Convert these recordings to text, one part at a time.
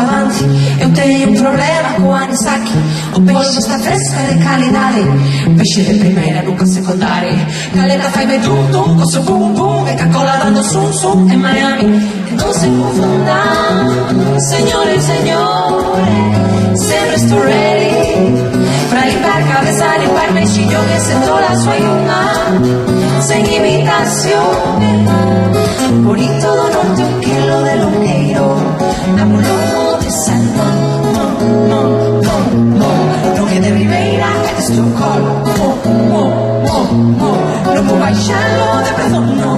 avanti. Eu tenho um problema com anisaki. O polvo está fresco e de qualidade. Pesce de primeira, nunca secundária. Caleta fai bedum dum, con su bum bum. E Coca-Cola dando sum sum en Miami. Non si confondan, signore e signore, sempre sto ready. Para limpar cabeza, limpar mejillones en toda la suayuna. Sin imitaciones. Bonito donarte un kilo de loqueiro. Dame un lomo de salmón. Nome de Ribeira é de Estocolmo. No puedo baixarlo de preço. No.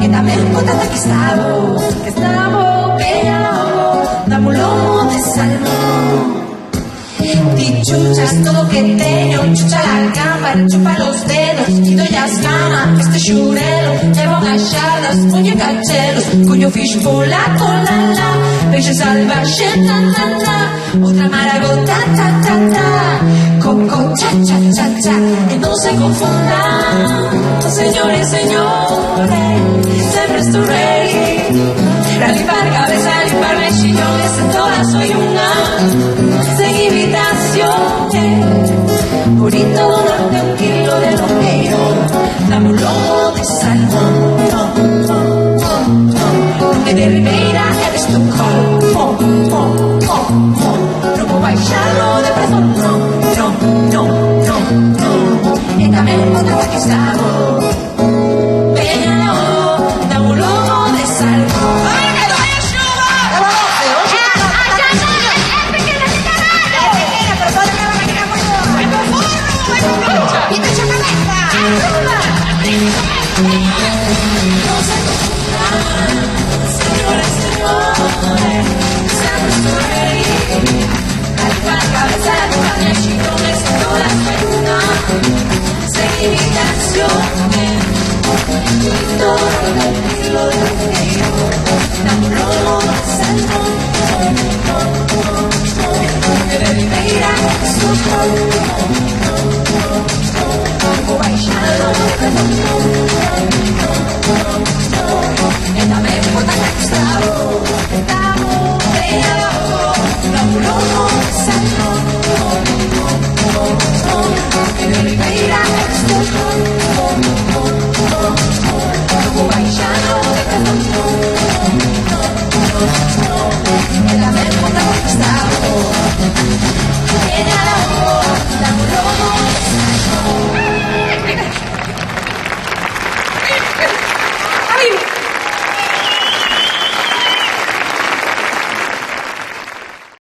E tamén contata que estamos pegados. Dame un lomo de salmón. Y chuchas todo que tengo, chucha la cámara, chupa los dedos, y doy las ganas, este churelo, llevo gachadas, coño cachelos, coño fish volato, la, peixe salvaje, otra maragota, coco, cha, y no se confundan, señores, siempre estoy ready, para limpar cabeza, limpar mejillones, en todas soy una. Bonito donarte un kilo de loqueiro. Dame un lomo de salmón. Nome de Ribeira é de Estocolmo. No puedo baixarlo de preço. No. E tamén contata que estamos. Véñalo, dame un lomo de salmón. Bye.